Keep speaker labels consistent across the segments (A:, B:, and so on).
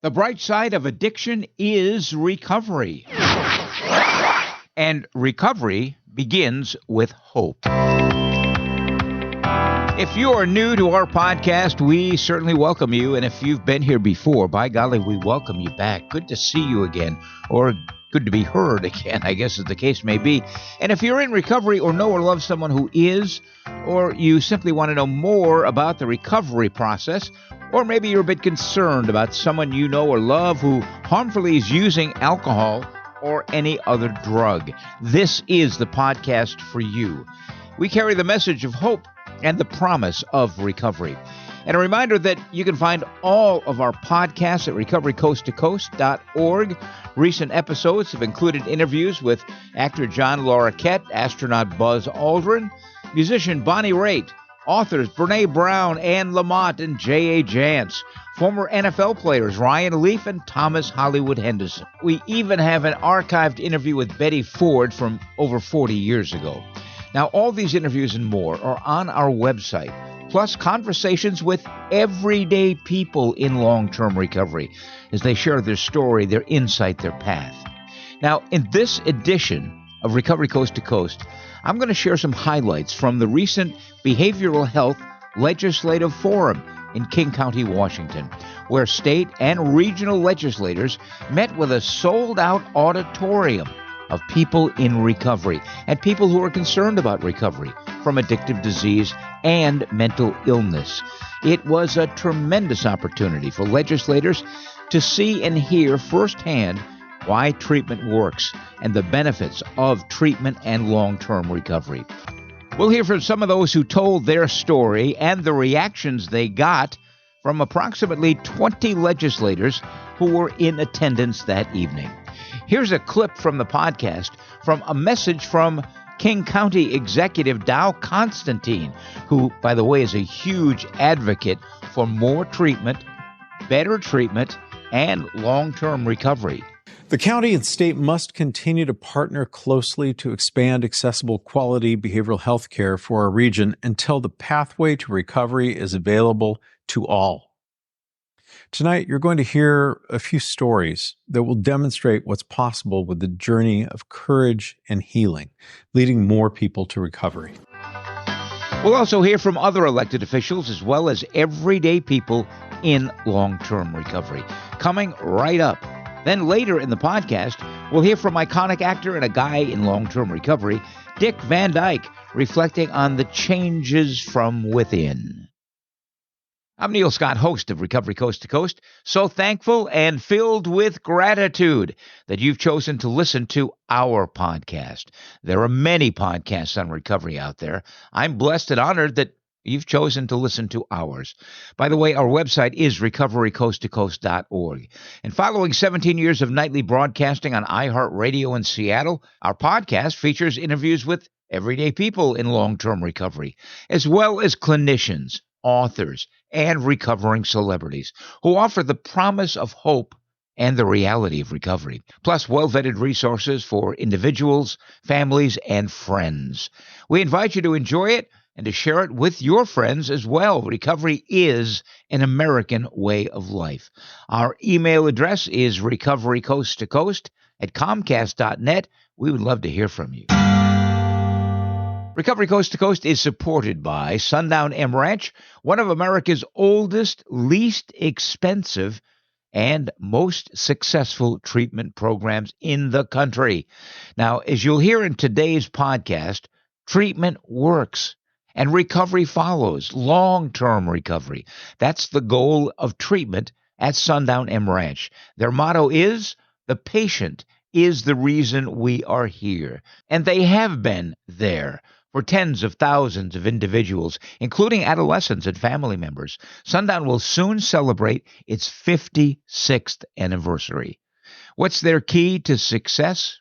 A: The bright side of addiction is recovery. And recovery begins with hope. If you are new to our podcast, we certainly welcome you. And if you've been here before, by golly, we welcome you back. Good to see you again, or good to be heard again, I guess as the case may be. And if you're in recovery or know or love someone who is, or you simply want to know more about the recovery process, or maybe you're a bit concerned about someone you know or love who harmfully is using alcohol or any other drug, this is the podcast for you. We carry the message of hope and the promise of recovery. And a reminder that you can find all of our podcasts at recoverycoasttocoast.org. Recent episodes have included interviews with actor John Larroquette, astronaut Buzz Aldrin, musician Bonnie Raitt, authors Brene Brown, Anne Lamott, and J.A. Jance, former NFL players Ryan Leaf and Thomas Hollywood Henderson. We even have an archived interview with Betty Ford from over 40 years ago. Now, all these interviews and more are on our website, plus conversations with everyday people in long-term recovery as they share their story, their insight, their path. Now, in this edition of Recovery Coast to Coast, I'm going to share some highlights from the recent Behavioral Health Legislative Forum in King County, Washington, where state and regional legislators met with a sold-out auditorium of people in recovery and people who are concerned about recovery from addictive disease and mental illness. It was a tremendous opportunity for legislators to see and hear firsthand why treatment works and the benefits of treatment and long-term recovery. We'll hear from some of those who told their story and the reactions they got from approximately 20 legislators who were in attendance that evening. Here's a clip from the podcast from a message from King County Executive Dow Constantine, who, by the way, is a huge advocate for more treatment, better treatment, and long-term recovery.
B: The county and state must continue to partner closely to expand accessible quality behavioral health care for our region until the pathway to recovery is available to all. Tonight, you're going to hear a few stories that will demonstrate what's possible with the journey of courage and healing, leading more people to recovery.
A: We'll also hear from other elected officials as well as everyday people in long-term recovery. Coming right up. Then later in the podcast, we'll hear from iconic actor and a guy in long-term recovery, Dick Van Dyke, reflecting on the changes from within. I'm Neil Scott, host of Recovery Coast to Coast, so thankful and filled with gratitude that you've chosen to listen to our podcast. There are many podcasts on recovery out there. I'm blessed and honored that you've chosen to listen to ours. By the way, our website is recoverycoasttocoast.org. And following 17 years of nightly broadcasting on iHeartRadio in Seattle, our podcast features interviews with everyday people in long-term recovery, as well as clinicians, authors, and recovering celebrities who offer the promise of hope and the reality of recovery, plus well-vetted resources for individuals, families, and friends. We invite you to enjoy it and to share it with your friends as well. Recovery is an American way of life. Our email address is recoverycoasttocoast@comcast.net. We would love to hear from you. Recovery Coast to Coast is supported by Sundown M Ranch, one of America's oldest, least expensive, and most successful treatment programs in the country. Now, as you'll hear in today's podcast, treatment works and recovery follows, long-term recovery. That's the goal of treatment at Sundown M Ranch. Their motto is, the patient is the reason we are here. And they have been there for tens of thousands of individuals, including adolescents and family members. Sundown will soon celebrate its 56th anniversary. What's their key to success?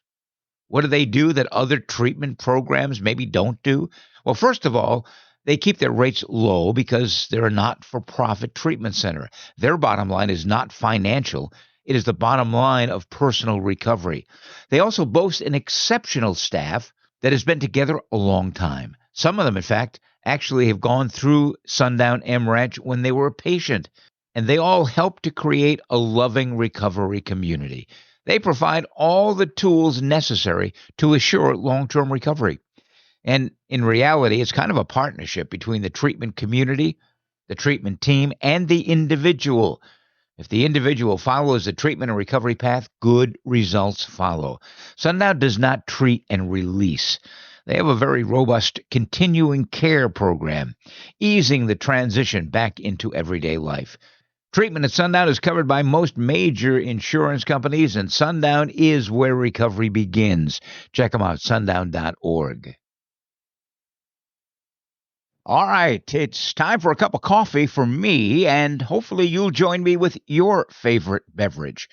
A: What do they do that other treatment programs maybe don't do? Well, first of all, they keep their rates low because they're a not-for-profit treatment center. Their bottom line is not financial. It is the bottom line of personal recovery. They also boast an exceptional staff that has been together a long time. Some of them, in fact, actually have gone through Sundown M Ranch when they were a patient, and they all help to create a loving recovery community. They provide all the tools necessary to assure long-term recovery. And in reality, it's kind of a partnership between the treatment community, the treatment team, and the individual. If the individual follows the treatment and recovery path, good results follow. Sundown does not treat and release. They have a very robust continuing care program, easing the transition back into everyday life. Treatment at Sundown is covered by most major insurance companies, and Sundown is where recovery begins. Check them out, sundown.org. All right, it's time for a cup of coffee for me, and hopefully you'll join me with your favorite beverage.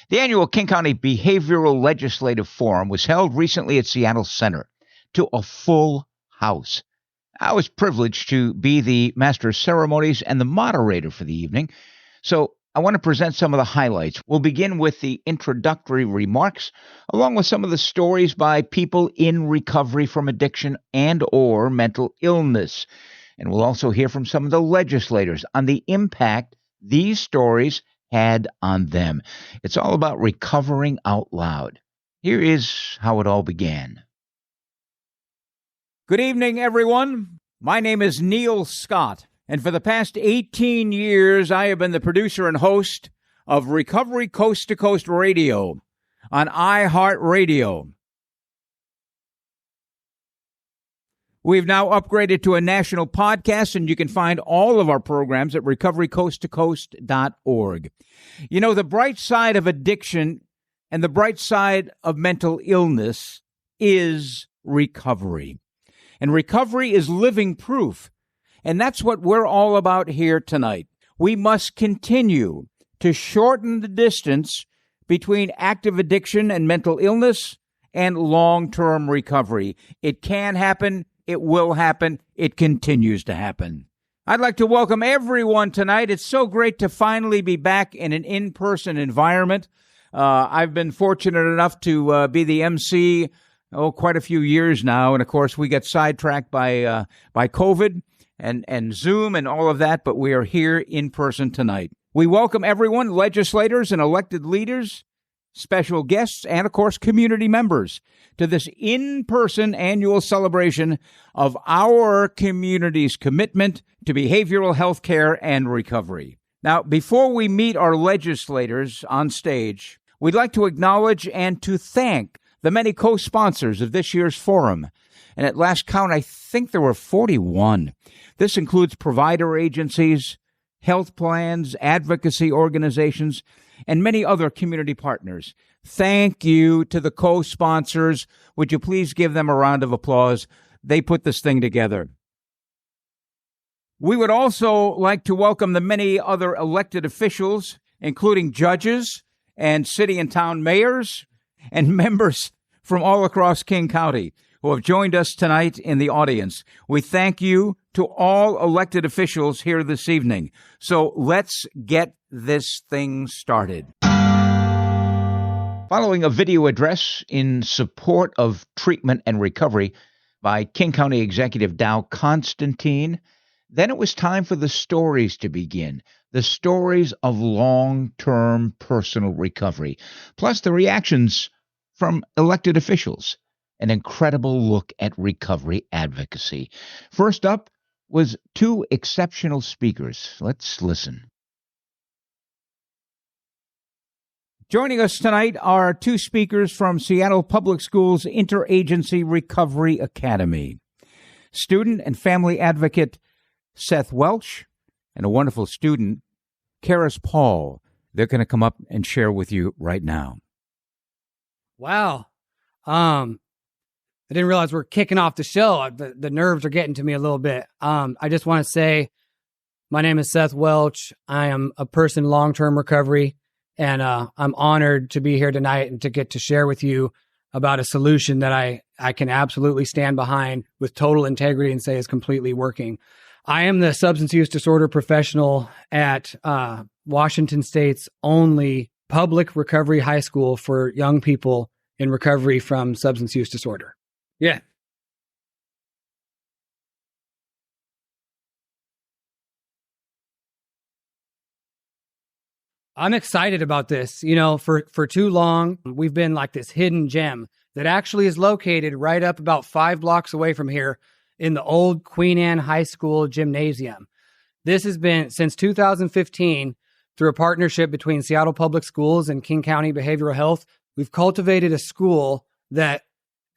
A: The annual King County Behavioral Legislative Forum was held recently at Seattle Center to a full house. I was privileged to be the master of ceremonies and the moderator for the evening, so I want to present some of the highlights. We'll begin with the introductory remarks, along with some of the stories by people in recovery from addiction and or mental illness. And we'll also hear from some of the legislators on the impact these stories had on them. It's all about recovering out loud. Here is how it all began.
C: Good evening, everyone. My name is Neil Scott. And for the past 18 years, I have been the producer and host of Recovery Coast to Coast Radio on iHeartRadio. We've now upgraded to a national podcast, and you can find all of our programs at recoverycoasttocoast.org. You know, the bright side of addiction and the bright side of mental illness is recovery. And recovery is living proof. And that's what we're all about here tonight. We must continue to shorten the distance between active addiction and mental illness and long-term recovery. It can happen. It will happen. It continues to happen. I'd like to welcome everyone tonight. It's so great to finally be back in an in-person environment. I've been fortunate enough to be the MC quite a few years now. And, of course, we got sidetracked by COVID. And Zoom and all of that, but we are here in person tonight. We welcome everyone, legislators and elected leaders, special guests, and, of course, community members to this in-person annual celebration of our community's commitment to behavioral health care and recovery. Now, before we meet our legislators on stage, we'd like to acknowledge and to thank the many co-sponsors of this year's forum. And at last count, I think there were 41. This includes provider agencies, health plans, advocacy organizations, and many other community partners. Thank you to the co-sponsors. Would you please give them a round of applause? They put this thing together. We would also like to welcome the many other elected officials, including judges and city and town mayors and members from all across King County who have joined us tonight in the audience. We thank you to all elected officials here this evening. So let's get this thing started.
A: Following a video address in support of treatment and recovery by King County Executive Dow Constantine, then it was time for the stories to begin, the stories of long-term personal recovery, plus the reactions from elected officials. An incredible look at recovery advocacy. First up was two exceptional speakers. Let's listen.
C: Joining us tonight are two speakers from Seattle Public Schools Interagency Recovery Academy. Student and family advocate Seth Welch and a wonderful student, Karis Paul. They're going to come up and share with you right now.
D: Wow. I didn't realize we're kicking off the show. The nerves are getting to me a little bit. I just want to say my name is Seth Welch. I am a person in long-term recovery, and I'm honored to be here tonight and to get to share with you about a solution that I can absolutely stand behind with total integrity and say is completely working. I am the substance use disorder professional at Washington State's only public recovery high school for young people in recovery from substance use disorder. Yeah. I'm excited about this. For too long, we've been like this hidden gem that actually is located right up about 5 blocks away from here in the old Queen Anne High School gymnasium. This has been since 2015 through a partnership between Seattle Public Schools and King County Behavioral Health. We've cultivated a school that,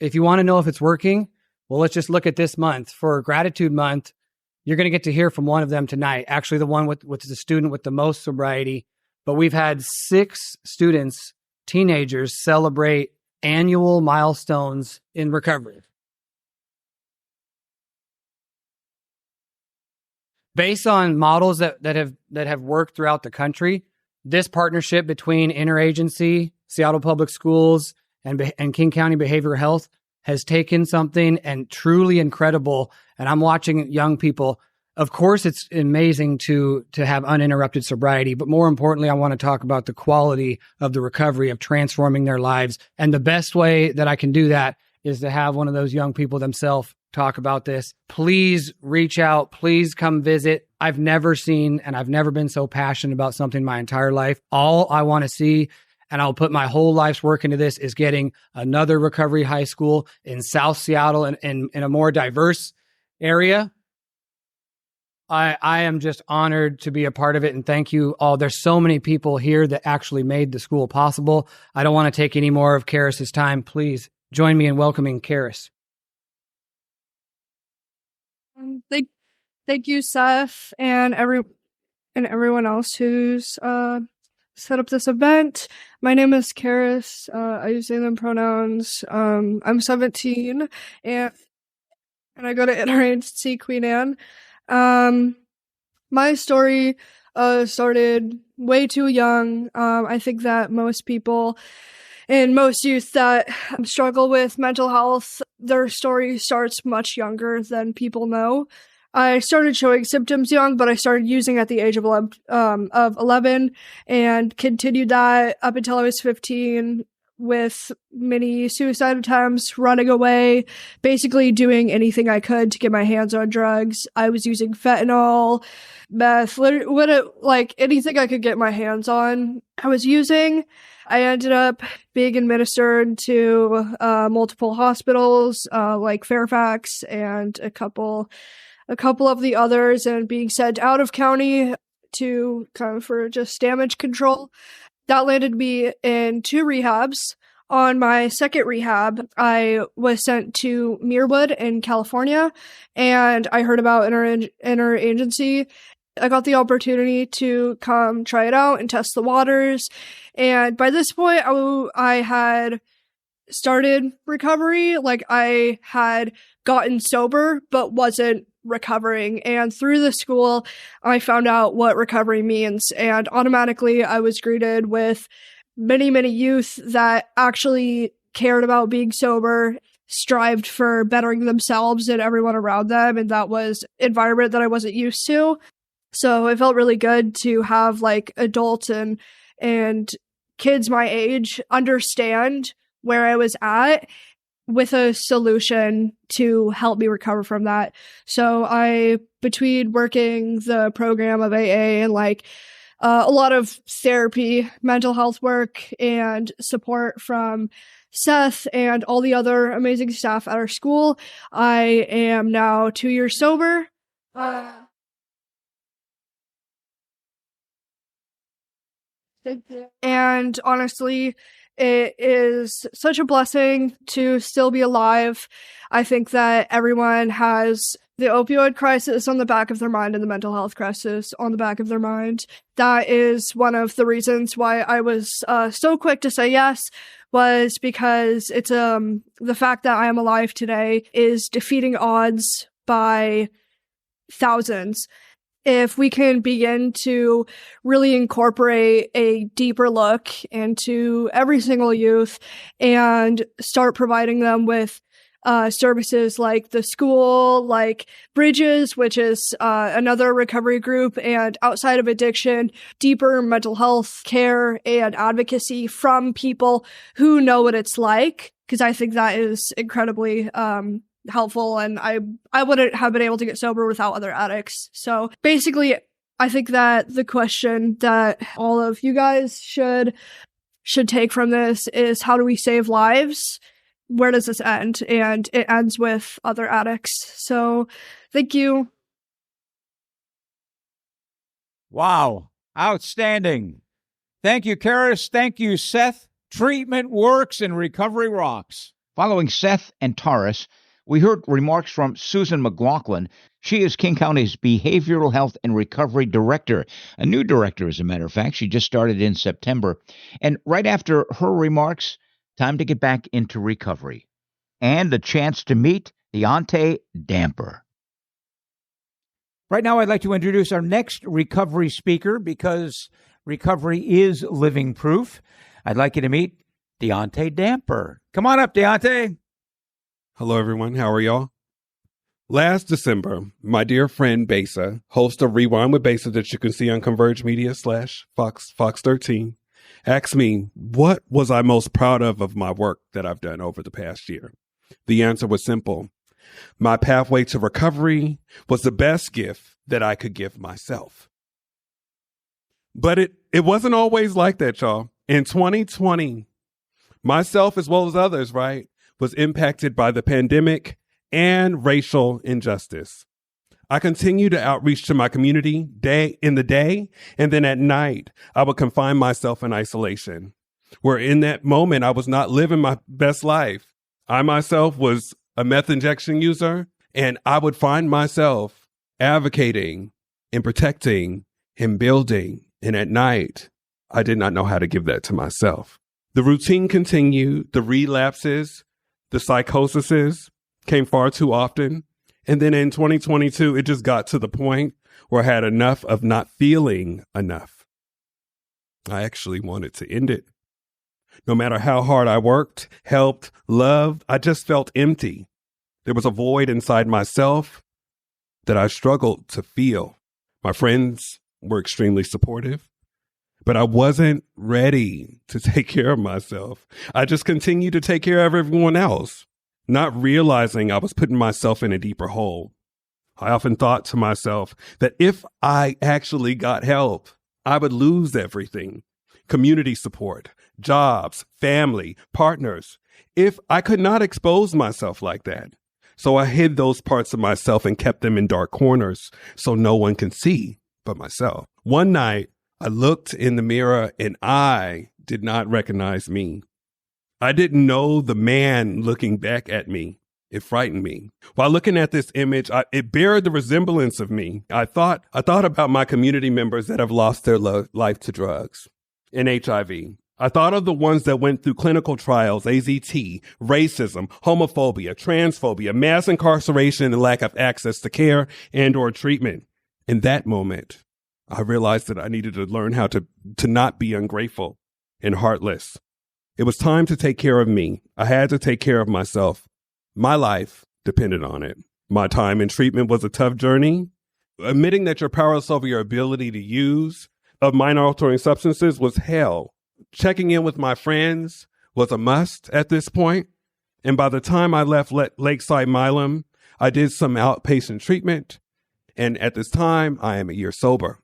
D: if you want to know if it's working, well, let's just look at this month. For Gratitude Month, you're going to get to hear from one of them tonight, actually the one with the student with the most sobriety. But we've had 6 students, teenagers, celebrate annual milestones in recovery. Based on models that have worked throughout the country, this partnership between interagency, Seattle Public Schools, and King County Behavioral Health has taken something and truly incredible. And I'm watching young people. Of course, it's amazing to have uninterrupted sobriety, but more importantly, I want to talk about the quality of the recovery, of transforming their lives. And the best way that I can do that is to have one of those young people themselves talk about this. Please reach out. Please come visit. I've never seen and I've never been so passionate about something my entire life. All I want to see, and I'll put my whole life's work into this, is getting another recovery high school in South Seattle and in a more diverse area. I am just honored to be a part of it, and thank you all. There's so many people here that actually made the school possible. I don't want to take any more of Karis's time. Please join me in welcoming Karis.
E: Thank you, Seth, and everyone else who's set up this event. My name is Karis. I use they them pronouns. I'm 17, and I go to interagency Queen Anne. My story started way too young. I think that most people and most youth that struggle with mental health, their story starts much younger than people know. I started showing symptoms young, but I started using at the age of 11 and continued that up until I was 15 with many suicide attempts, running away, basically doing anything I could to get my hands on drugs. I was using fentanyl, meth, like anything I could get my hands on, I was using. I ended up being administered to multiple hospitals, like Fairfax and a couple of the others, and being sent out of county to kind of for just damage control. That landed me in 2 rehabs. On my second rehab, I was sent to Muirwood in California, and I heard about interagency. I got the opportunity to come try it out and test the waters. And by this point, I had started recovery. Like, I had gotten sober, but wasn't recovering. And through the school, I found out what recovery means. And automatically, I was greeted with many, many youth that actually cared about being sober, strived for bettering themselves and everyone around them. And that was an environment that I wasn't used to. So it felt really good to have like adults and kids my age understand where I was at with a solution to help me recover from that. So between working the program of AA and like a lot of therapy, mental health work, and support from Seth and all the other amazing staff at our school, I am now 2 years sober. And honestly, it is such a blessing to still be alive. I think that everyone has the opioid crisis on the back of their mind and the mental health crisis on the back of their mind. That is one of the reasons why I was so quick to say yes, was because it's the fact that I am alive today is defeating odds by thousands. If we can begin to really incorporate a deeper look into every single youth and start providing them with services like the school, like Bridges, which is another recovery group, and outside of addiction, deeper mental health care and advocacy from people who know what it's like, because I think that is incredibly helpful, and I wouldn't have been able to get sober without other addicts. So basically, I think that the question that all of you guys should take from this is, how do we save lives? Where does this end? And it ends with other addicts. So thank you.
C: Wow. Outstanding. Thank you, Karis. Thank you, Seth. Treatment works and recovery rocks.
A: Following Seth and Taurus, we heard remarks from Susan McLaughlin. She is King County's Behavioral Health and Recovery Director, a new director, as a matter of fact. She just started in September. And right after her remarks, time to get back into recovery. And the chance to meet Deontay Damper.
C: Right now, I'd like to introduce our next recovery speaker, because recovery is living proof. I'd like you to meet Deontay Damper. Come on up, Deontay.
F: Hello, everyone. How are y'all? Last December, my dear friend Besa, host of Rewind with Besa that you can see on Converge Media /Fox 13, asked me, what was I most proud of my work that I've done over the past year? The answer was simple. My pathway to recovery was the best gift that I could give myself. But it wasn't always like that, y'all. In 2020, myself, as well as others, right, was impacted by the pandemic and racial injustice. I continued to outreach to my community in the day, and then at night, I would confine myself in isolation, where in that moment, I was not living my best life. I myself was a meth injection user, and I would find myself advocating and protecting and building. And at night, I did not know how to give that to myself. The routine continued, the relapses, the psychoses came far too often. And then in 2022, it just got to the point where I had enough of not feeling enough. I actually wanted to end it. No matter how hard I worked, helped, loved, I just felt empty. There was a void inside myself that I struggled to feel. My friends were extremely supportive, but I wasn't ready to take care of myself. I just continued to take care of everyone else, not realizing I was putting myself in a deeper hole. I often thought to myself that if I actually got help, I would lose everything. Community support, jobs, family, partners. If I could not expose myself like that. So I hid those parts of myself and kept them in dark corners so no one can see but myself. One night, I looked in the mirror and I did not recognize me. I didn't know the man looking back at me. It frightened me. While looking at this image, it bared the resemblance of me. I thought about my community members that have lost their life to drugs and HIV. I thought of the ones that went through clinical trials, AZT, racism, homophobia, transphobia, mass incarceration, and lack of access to care and or treatment. In that moment, I realized that I needed to learn how to not be ungrateful and heartless. It was time to take care of me. I had to take care of myself. My life depended on it. My time in treatment was a tough journey. Admitting that you're powerless over your ability to use of mind-altering substances was hell. Checking in with my friends was a must at this point. And by the time I left Lakeside Milam, I did some outpatient treatment. And at this time, I am a year sober.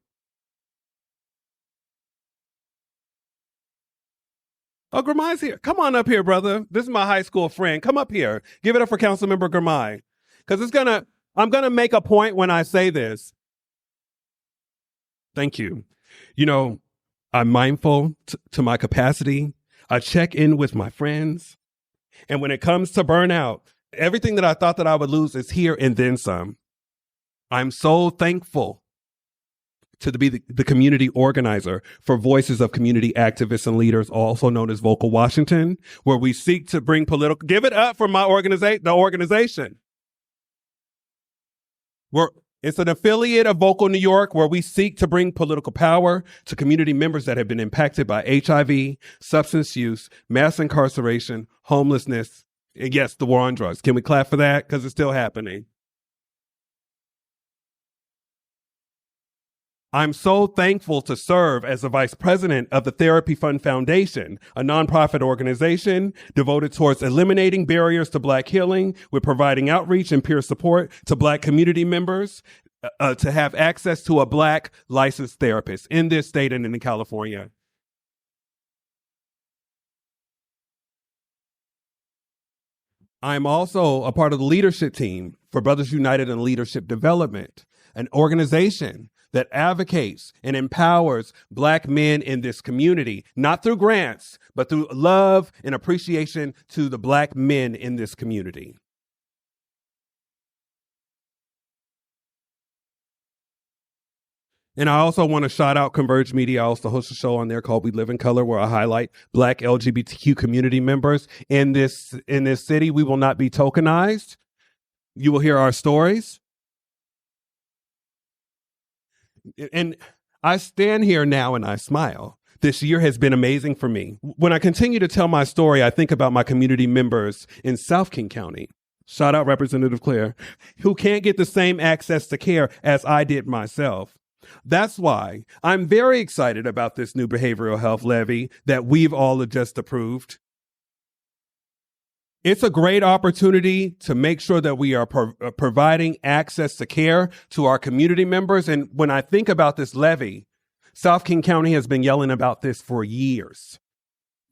F: Oh, Gramai's here. Come on up here, brother. This is my high school friend. Come up here. Give it up for Councilmember Gramai. Because I'm going to make a point when I say this. Thank you. You know, I'm mindful to my capacity. I check in with my friends. And when it comes to burnout, everything that I thought that I would lose is here and then some. I'm so thankful to be the community organizer for Voices of Community Activists and Leaders, also known as Vocal Washington, where we seek to bring political... Give it up for my organization. It's an affiliate of Vocal New York, where we seek to bring political power to community members that have been impacted by HIV, substance use, mass incarceration, homelessness, and yes, the war on drugs. Can we clap for that? Because it's still happening. I'm so thankful to serve as the vice president of the Therapy Fund Foundation, a nonprofit organization devoted towards eliminating barriers to Black healing with providing outreach and peer support to Black community members to have access to a Black licensed therapist in this state and in California. I'm also a part of the leadership team for Brothers United in Leadership Development, an organization that advocates and empowers Black men in this community, not through grants, but through love and appreciation to the Black men in this community. And I also want to shout out Converge Media. I also host a show on there called We Live in Color, where I highlight Black LGBTQ community members in this city. We will not be tokenized. You will hear our stories. And I stand here now and I smile. This year has been amazing for me. When I continue to tell my story, I think about my community members in South King County. Shout out Representative Claire, who can't get the same access to care as I did myself. That's why I'm very excited about this new behavioral health levy that we've all just approved. It's a great opportunity to make sure that we are providing access to care to our community members. And when I think about this levy, South King County has been yelling about this for years.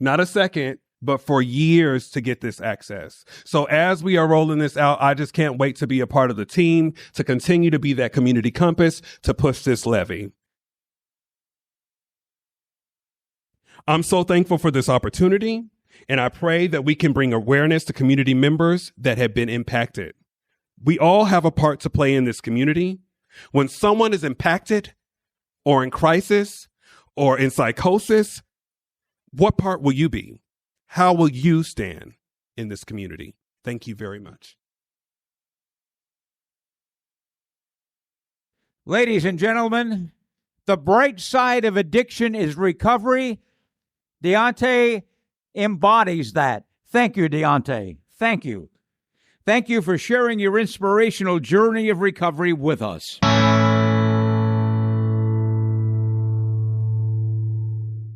F: Not a second, but for years to get this access. So as we are rolling this out, I just can't wait to be a part of the team, to continue to be that community compass, to push this levy. I'm so thankful for this opportunity, and I pray that we can bring awareness to community members that have been impacted. We all have a part to play in this community. When someone is impacted or in crisis or in psychosis, what part will you be? How will you stand in this community? Thank you very much.
C: Ladies and gentlemen, the bright side of addiction is recovery. Deontay embodies that. Thank you, Deontay. Thank you. Thank you for sharing your inspirational journey of recovery with us.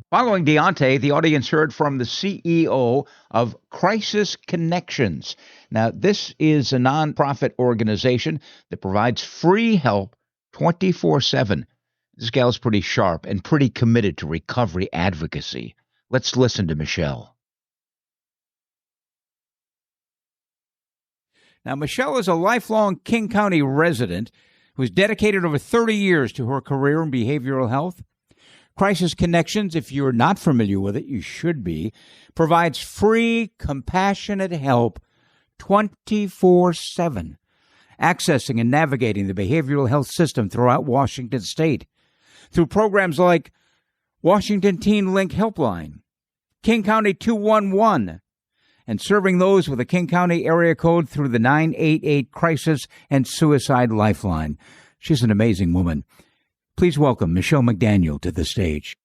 A: Following Deontay, the audience heard from the CEO of Crisis Connections. Now, this is a nonprofit organization that provides free help 24/7. This gal's pretty sharp and pretty committed to recovery advocacy. Let's listen to Michelle.
C: Now, Michelle is a lifelong King County resident who's dedicated over 30 years to her career in behavioral health. Crisis Connections, if you're not familiar with it, you should be, provides free, compassionate help 24/7, accessing and navigating the behavioral health system throughout Washington State through programs like Washington Teen Link Helpline, King County 211, and serving those with a King County area code through the 988 Crisis and Suicide Lifeline. She's an amazing woman. Please welcome Michelle McDaniel to the stage.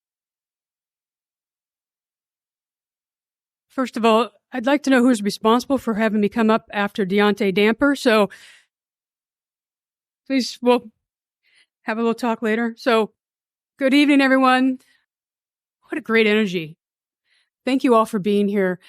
G: First of all, I'd like to know who's responsible for having me come up after Deontay Damper. So please, we'll have a little talk later. So good evening, everyone. What a great energy. Thank you all for being here.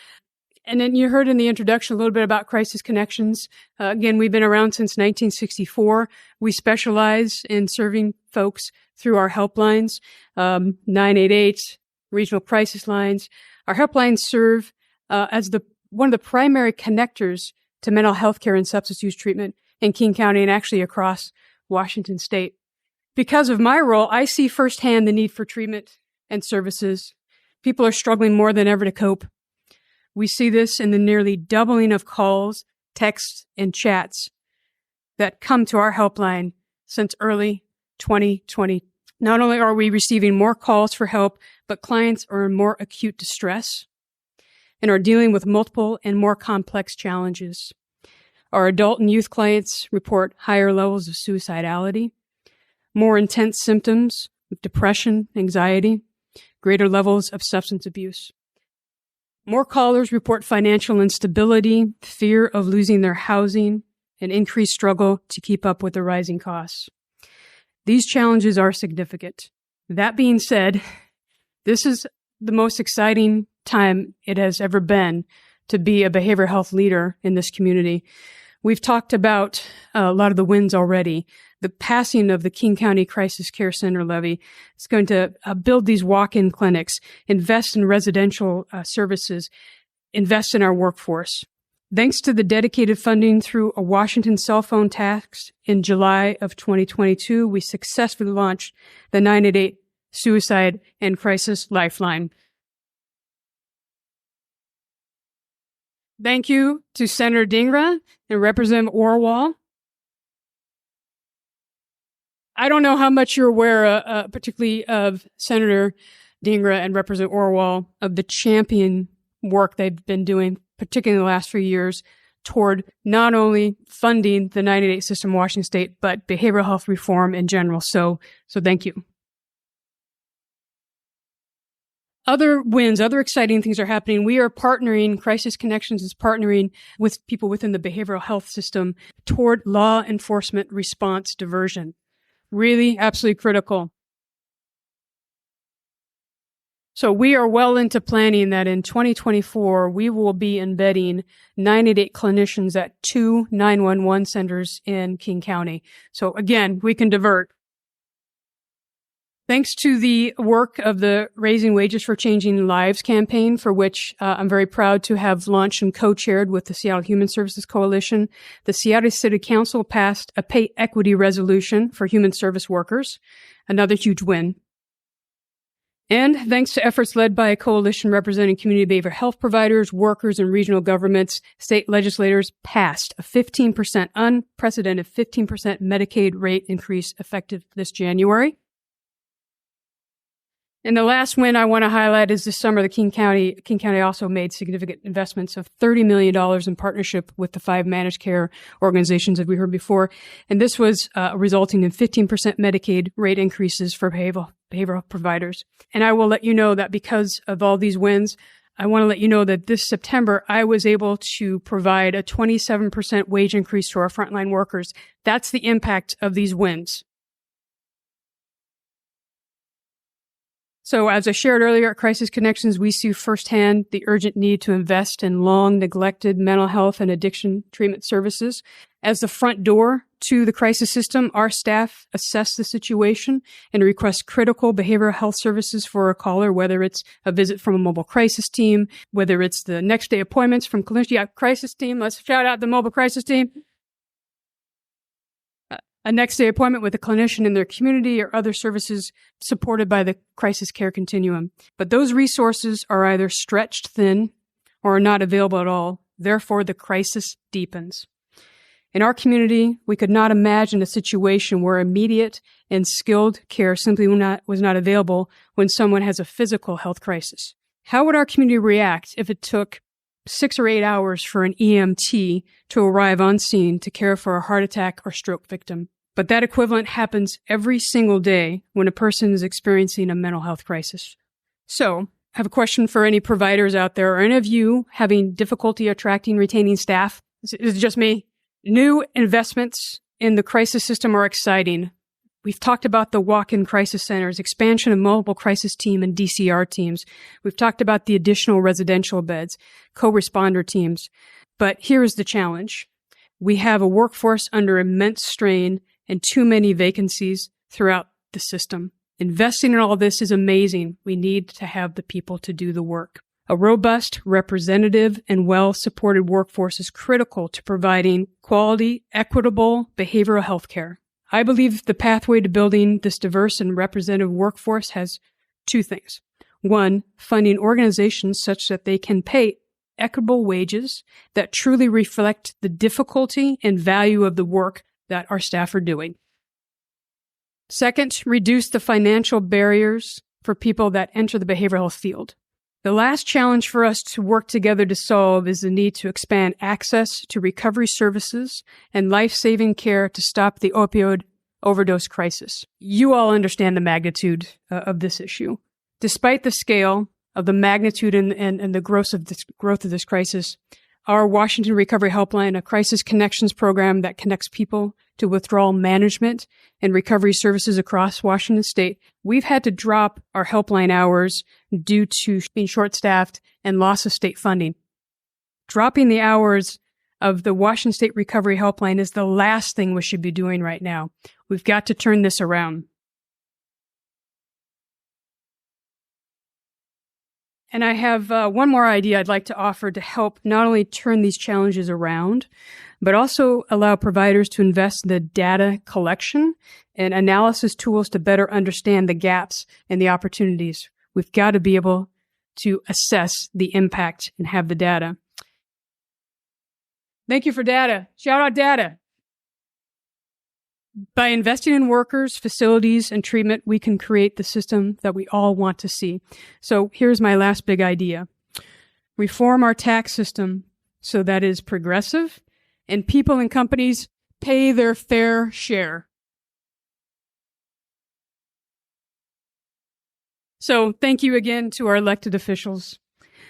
G: And then you heard in the introduction a little bit about Crisis Connections. Again, we've been around since 1964. We specialize in serving folks through our helplines, 988, regional crisis lines. Our helplines serve as one of the primary connectors to mental health care and substance use treatment in King County and actually across Washington State. Because of my role, I see firsthand the need for treatment and services. People are struggling more than ever to cope. We see this in the nearly doubling of calls, texts, and chats that come to our helpline since early 2020. Not only are we receiving more calls for help, but clients are in more acute distress and are dealing with multiple and more complex challenges. Our adult and youth clients report higher levels of suicidality, more intense symptoms of depression, anxiety, greater levels of substance abuse. More callers report financial instability, fear of losing their housing, and increased struggle to keep up with the rising costs. These challenges are significant. That being said, this is the most exciting time it has ever been to be a behavioral health leader in this community. We've talked about a lot of the wins already. the passing of the King County Crisis Care Center levy. It's going to build these walk-in clinics, invest in residential services, invest in our workforce. Thanks to the dedicated funding through a Washington cell phone tax in July of 2022, we successfully launched the 988 Suicide and Crisis Lifeline. Thank you to Senator Dhingra and Representative Orwell. I don't know how much you're aware, particularly of Senator Dhingra and Representative Orwell, of the champion work they've been doing, particularly in the last few years, toward not only funding the 988 system in Washington State, but behavioral health reform in general. So thank you. Other wins, other exciting things are happening. We are partnering, Crisis Connections is partnering with people within the behavioral health system toward law enforcement response diversion. Really, absolutely critical. So we are well into planning that in 2024, we will be embedding 988 clinicians at 2 911 centers in King County. So again, we can divert. Thanks to the work of the Raising Wages for Changing Lives campaign, for which I'm very proud to have launched and co-chaired with the Seattle Human Services Coalition, the Seattle City Council passed a pay equity resolution for human service workers, another huge win. And thanks to efforts led by a coalition representing community behavioral health providers, workers, and regional governments, state legislators passed a 15%, unprecedented 15% Medicaid rate increase effective this January. And the last win I want to highlight is this summer, King County also made significant investments of $30 million in partnership with the 5 managed care organizations that we heard before. And this was resulting in 15% Medicaid rate increases for behavioral providers. And I will let you know that because of all these wins, I want to let you know that this September, I was able to provide a 27% wage increase to our frontline workers. That's the impact of these wins. So as I shared earlier at Crisis Connections, we see firsthand the urgent need to invest in long neglected mental health and addiction treatment services. As the front door to the crisis system, our staff assess the situation and request critical behavioral health services for a caller, whether it's a visit from a mobile crisis team, whether it's the next day appointments from clinician crisis team. Let's shout out the mobile crisis team. A next day appointment with a clinician in their community or other services supported by the crisis care continuum. But those resources are either stretched thin or are not available at all. Therefore, the crisis deepens. In our community, we could not imagine a situation where immediate and skilled care simply was not available when someone has a physical health crisis. How would our community react if it took 6 or 8 hours for an EMT to arrive on scene to care for a heart attack or stroke victim? But that equivalent happens every single day when a person is experiencing a mental health crisis. So, I have a question for any providers out there. Are any of you having difficulty attracting, retaining staff? Is it just me? New investments in the crisis system are exciting. We've talked about the walk-in crisis centers, expansion of mobile crisis team and DCR teams. We've talked about the additional residential beds, co-responder teams. But here's the challenge. We have a workforce under immense strain and too many vacancies throughout the system. Investing in all this is amazing. We need to have the people to do the work. A robust, representative, and well-supported workforce is critical to providing quality, equitable behavioral health care. I believe the pathway to building this diverse and representative workforce has 2 things. 1, funding organizations such that they can pay equitable wages that truly reflect the difficulty and value of the work that our staff are doing. 2nd, reduce the financial barriers for people that enter the behavioral health field. The last challenge for us to work together to solve is the need to expand access to recovery services and life-saving care to stop the opioid overdose crisis. You all understand the magnitude of this issue. Despite the scale of the magnitude and the growth of this crisis, our Washington Recovery Helpline, a crisis connections program that connects people to withdrawal management and recovery services across Washington State, we've had to drop our helpline hours due to being short-staffed and loss of state funding. Dropping the hours of the Washington State Recovery Helpline is the last thing we should be doing right now. We've got to turn this around. And I have one more idea I'd like to offer to help not only turn these challenges around, but also allow providers to invest in the data collection and analysis tools to better understand the gaps and the opportunities. We've got to be able to assess the impact and have the data. Thank you for data. Shout out data. By investing in workers, facilities, and treatment, we can create the system that we all want to see. So here's my last big idea. Reform our tax system so that it is progressive and people and companies pay their fair share. So thank you again to our elected officials.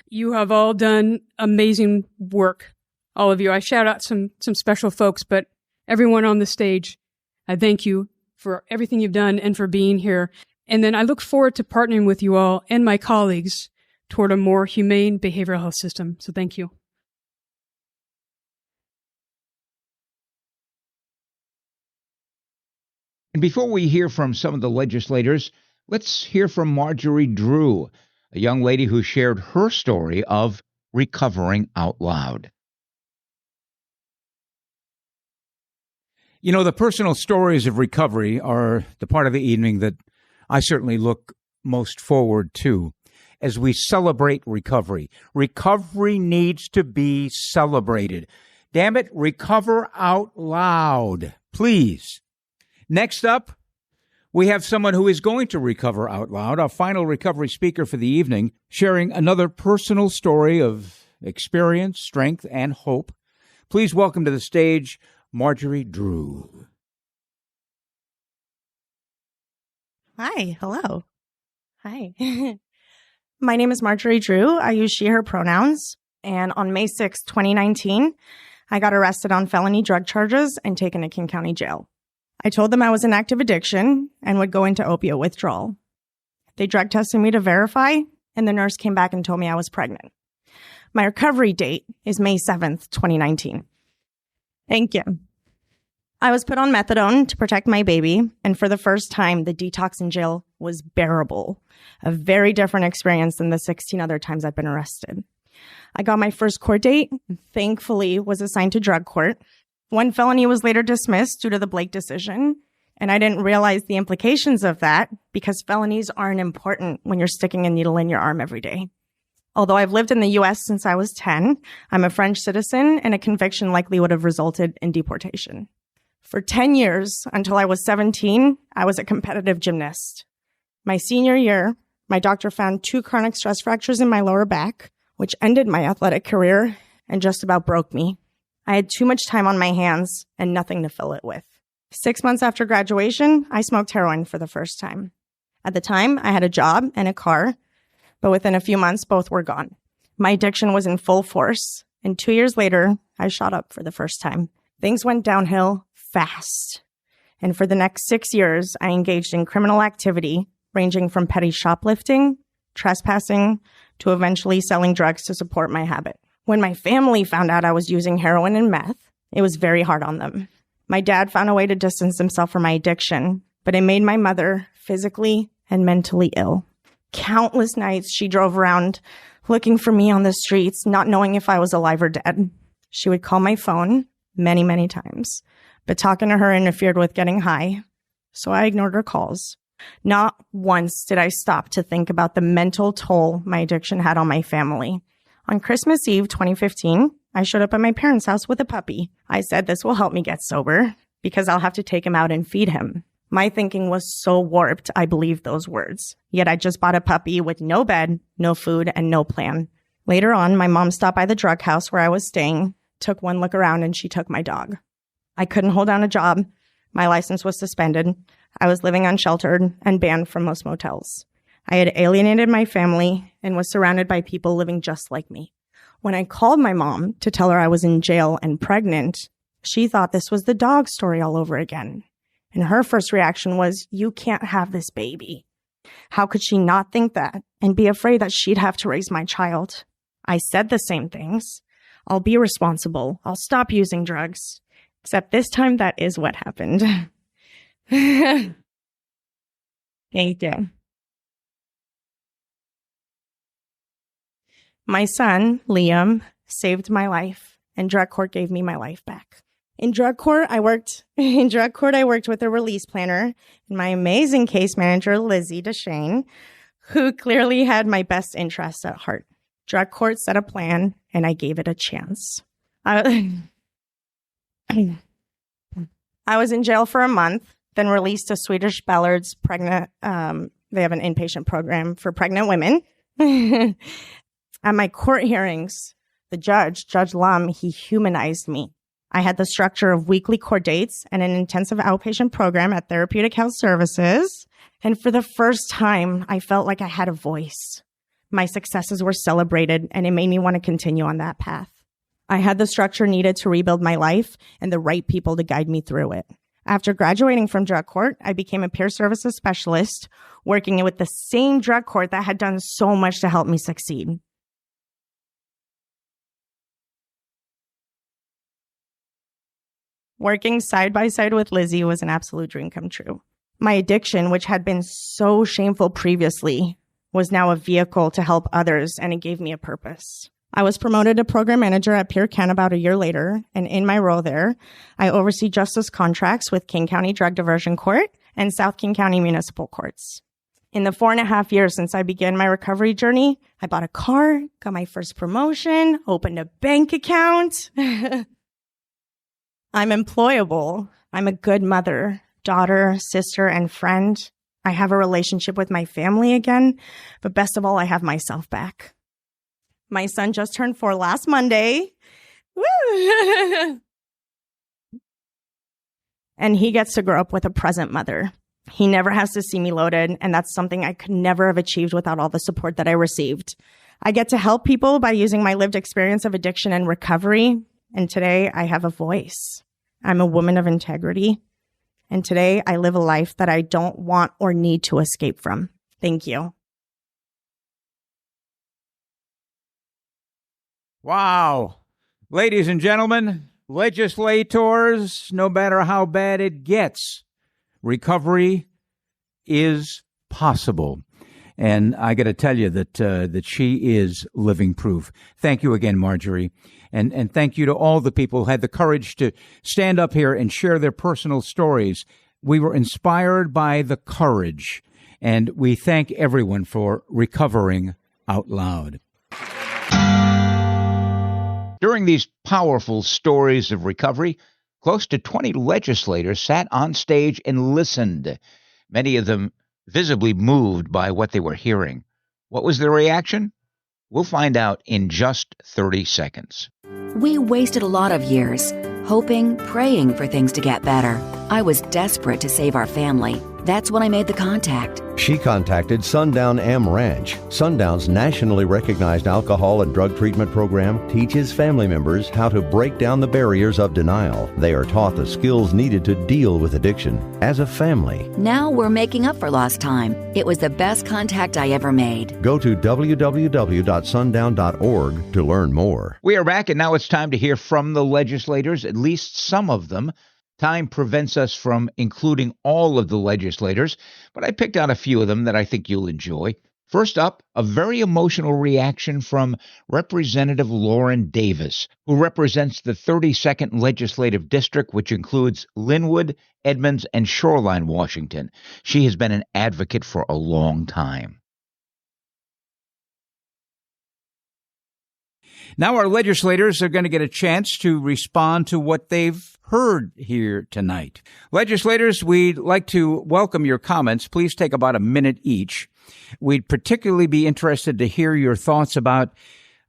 G: You have all done amazing work, all of you. I shout out some special folks, but everyone on the stage, I thank you for everything you've done and for being here. And then I look forward to partnering with you all and my colleagues toward a more humane behavioral health system. So thank you.
A: And before we hear from some of the legislators, let's hear from Marjorie Drew, a young lady who shared her story of recovering out loud.
C: You know, the personal stories of recovery are the part of the evening that I certainly look most forward to as we celebrate recovery. Recovery needs to be celebrated. Damn it, recover out loud, please. Next up, we have someone who is going to recover out loud, our final recovery speaker for the evening, sharing another personal story of experience, strength, and hope. Please welcome to the stage Marjorie Drew.
H: Hi, hello. Hi. My name is Marjorie Drew. I use she, her pronouns. And on May 6, 2019, I got arrested on felony drug charges and taken to King County Jail. I told them I was in active addiction and would go into opiate withdrawal. They drug tested me to verify, and the nurse came back and told me I was pregnant. My recovery date is May 7th, 2019. Thank you. I was put on methadone to protect my baby, and for the first time, the detox in jail was bearable. A very different experience than the 16 other times I've been arrested. I got my first court date, and thankfully was assigned to drug court. One felony was later dismissed due to the Blake decision, and I didn't realize the implications of that because felonies aren't important when you're sticking a needle in your arm every day. Although I've lived in the U.S. since I was 10, I'm a French citizen, and a conviction likely would have resulted in deportation. For 10 years, until I was 17, I was a competitive gymnast. My senior year, my doctor found 2 chronic stress fractures in my lower back, which ended my athletic career and just about broke me. I had too much time on my hands and nothing to fill it with. 6 months after graduation, I smoked heroin for the first time. At the time, I had a job and a car, but within a few months, both were gone. My addiction was in full force, and 2 years later, I shot up for the first time. Things went downhill fast. And for the next 6 years, I engaged in criminal activity, ranging from petty shoplifting, trespassing, to eventually selling drugs to support my habit. When my family found out I was using heroin and meth, it was very hard on them. My dad found a way to distance himself from my addiction, but it made my mother physically and mentally ill. Countless nights she drove around looking for me on the streets, not knowing if I was alive or dead. She would call my phone many, many times, but talking to her interfered with getting high, so I ignored her calls. Not once did I stop to think about the mental toll my addiction had on my family. On Christmas Eve 2015, I showed up at my parents' house with a puppy. I said this will help me get sober because I'll have to take him out and feed him. My thinking was so warped, I believed those words. Yet I just bought a puppy with no bed, no food, and no plan. Later on, my mom stopped by the drug house where I was staying, took one look around, and she took my dog. I couldn't hold down a job. My license was suspended. I was living unsheltered and banned from most motels. I had alienated my family and was surrounded by people living just like me. When I called my mom to tell her I was in jail and pregnant, she thought this was the dog story all over again. And her first reaction was, "You can't have this baby." How could she not think that and be afraid that she'd have to raise my child? I said the same things. I'll be responsible. I'll stop using drugs. Except this time, that is what happened. Thank you. My son, Liam, saved my life, and drug court gave me my life back. In drug court, I worked with a release planner and my amazing case manager, Lizzie DeShane, who clearly had my best interests at heart. Drug court set a plan, and I gave it a chance. I was in jail for a month, then released to Swedish Ballards pregnant. They have an inpatient program for pregnant women. At my court hearings, the Judge Lum, he humanized me. I had the structure of weekly court dates and an intensive outpatient program at Therapeutic Health Services. And for the first time, I felt like I had a voice. My successes were celebrated, and it made me want to continue on that path. I had the structure needed to rebuild my life and the right people to guide me through it. After graduating from drug court, I became a peer services specialist, working with the same drug court that had done so much to help me succeed. Working side by side with Lizzie was an absolute dream come true. My addiction, which had been so shameful previously, was now a vehicle to help others, and it gave me a purpose. I was promoted to program manager at Peer Can about a year later, and in my role there, I oversee justice contracts with King County Drug Diversion Court and South King County Municipal Courts. In the 4.5 years since I began my recovery journey, I bought a car, got my first promotion, opened a bank account. I'm employable. I'm a good mother, daughter, sister, and friend. I have a relationship with my family again, but best of all, I have myself back. My son just turned 4 last Monday. Woo! And he gets to grow up with a present mother. He never has to see me loaded, and that's something I could never have achieved without all the support that I received. I get to help people by using my lived experience of addiction and recovery, and today I have a voice. I'm a woman of integrity, and today I live a life that I don't want or need to escape from. Thank you.
C: Wow. Ladies and gentlemen, legislators, no matter how bad it gets, recovery is possible. And I got to tell you that she is living proof. Thank you again, Marjorie. And thank you to all the people who had the courage to stand up here and share their personal stories. We were inspired by the courage, and we thank everyone for recovering out loud.
A: During these powerful stories of recovery, close to 20 legislators sat on stage and listened, many of them visibly moved by what they were hearing. What was their reaction? We'll find out in just 30 seconds.
I: We wasted a lot of years, hoping, praying for things to get better. I was desperate to save our family. That's when I made the contact.
J: She contacted Sundown Am Ranch. Sundown's nationally recognized alcohol and drug treatment program teaches family members how to break down the barriers of denial. They are taught the skills needed to deal with addiction as a family.
I: Now we're making up for lost time. It was the best contact I ever made.
J: Go to www.sundown.org to learn more.
A: We are back, and now it's time to hear from the legislators, at least some of them. Time prevents us from including all of the legislators, but I picked out a few of them that I think you'll enjoy. First up, a very emotional reaction from Representative Lauren Davis, who represents the 32nd Legislative District, which includes Linwood, Edmonds, and Shoreline, Washington. She has been an advocate for a long time.
C: Now our legislators are going to get a chance to respond to what they've heard here tonight. Legislators, we'd like to welcome your comments. Please take about a minute each. We'd particularly be interested to hear your thoughts about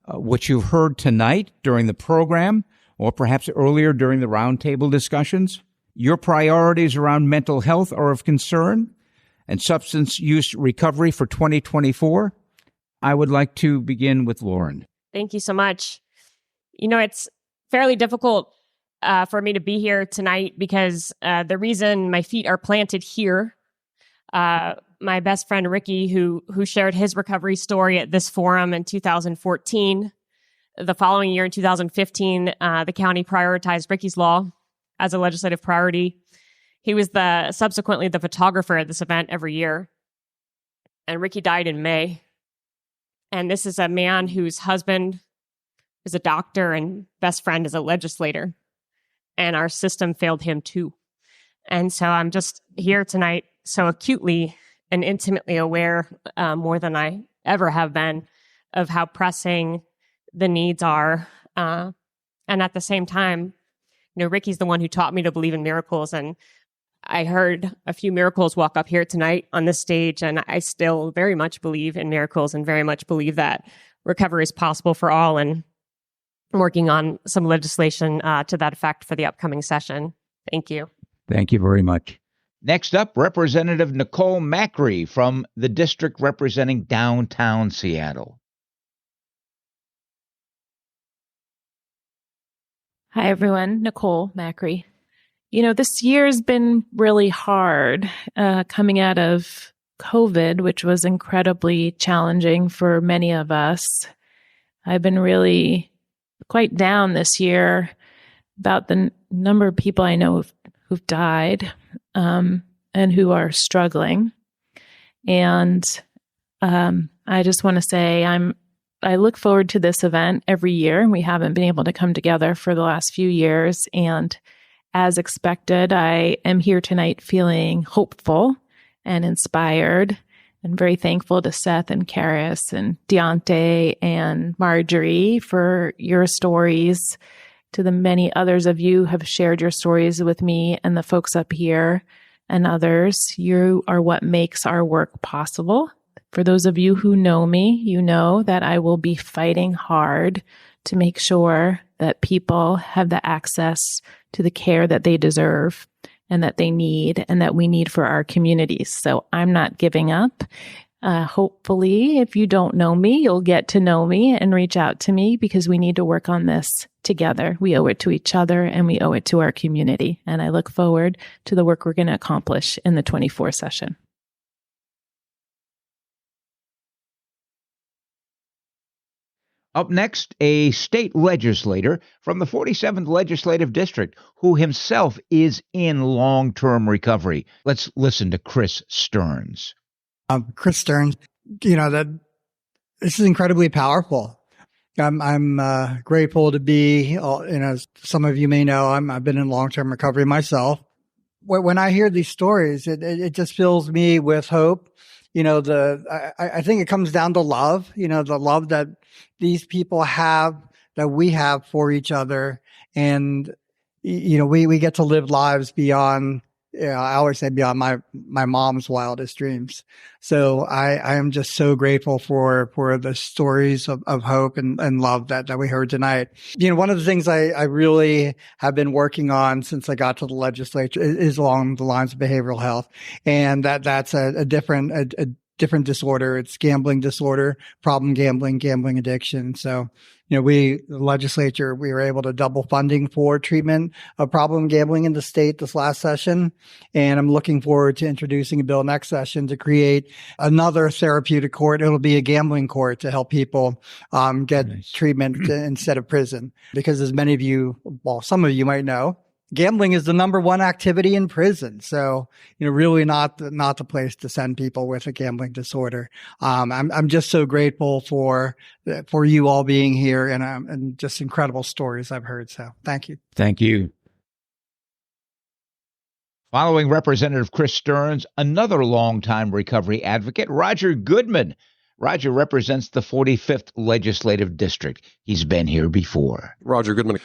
C: what you've heard tonight during the program, or perhaps earlier during the roundtable discussions. Your priorities around mental health are of concern, and substance use recovery for 2024. I would like to begin with Lauren.
K: Thank you so much. You know, it's fairly difficult for me to be here tonight because the reason my feet are planted here, my best friend Ricky, who shared his recovery story at this forum in 2014, The following year, in 2015, the county prioritized Ricky's Law as a legislative priority. He was subsequently the photographer at this event every year. And Ricky died in May. And this is a man whose husband is a doctor and best friend is a legislator. And our system failed him too. And so I'm just here tonight so acutely and intimately aware, more than I ever have been, of how pressing the needs are. And at the same time, Ricky's the one who taught me to believe in miracles. And I heard a few miracles walk up here tonight on this stage, and I still very much believe in miracles and very much believe that recovery is possible for all, and I'm working on some legislation to that effect for the upcoming session. Thank you.
C: Thank you very much.
A: Next up, Representative Nicole Macri from the district representing downtown Seattle.
L: Hi, everyone. Nicole Macri. This year's been really hard coming out of COVID, which was incredibly challenging for many of us. I've been really quite down this year about the number of people I know who've died and who are struggling. And I just want to say I look forward to this event every year. We haven't been able to come together for the last few years. And as expected, I am here tonight feeling hopeful and inspired, and very thankful to Seth and Karis and Deontay and Marjorie for your stories. To the many others of you who have shared your stories with me and the folks up here and others, you are what makes our work possible. For those of you who know me, you know that I will be fighting hard to make sure that people have the access to the care that they deserve and that they need and that we need for our communities. So I'm not giving up. Hopefully, if you don't know me, you'll get to know me and reach out to me, because we need to work on this together. We owe it to each other and we owe it to our community. And I look forward to the work we're going to accomplish in the 24 session.
A: Up next, a state legislator from the 47th Legislative District who himself is in long-term recovery. Let's listen to Chris Stearns.
M: Chris Stearns, that this is incredibly powerful. I'm grateful to be, as some of you may know, I've been in long-term recovery myself. When I hear these stories, it just fills me with hope. I think it comes down to love, the love that these people have, that we have for each other. And, we get to live lives beyond, I always say beyond my mom's wildest dreams. So I am just so grateful for the stories of hope and love that we heard tonight. One of the things I really have been working on since I got to the legislature is along the lines of behavioral health. And that's a different disorder. It's gambling disorder, problem gambling addiction. So, the legislature, we were able to double funding for treatment of problem gambling in the state this last session. And I'm looking forward to introducing a bill next session to create another therapeutic court. It'll be a gambling court to help people get treatment instead of prison. Because as many of you, some of you might know, gambling is the number one activity in prison. So, really not the place to send people with a gambling disorder. I'm just so grateful for you all being here and just incredible stories I've heard. So thank you.
C: Thank you.
A: Following Representative Chris Stearns, another longtime recovery advocate, Roger Goodman. Roger represents the 45th Legislative District. He's been here before.
N: Roger Goodman.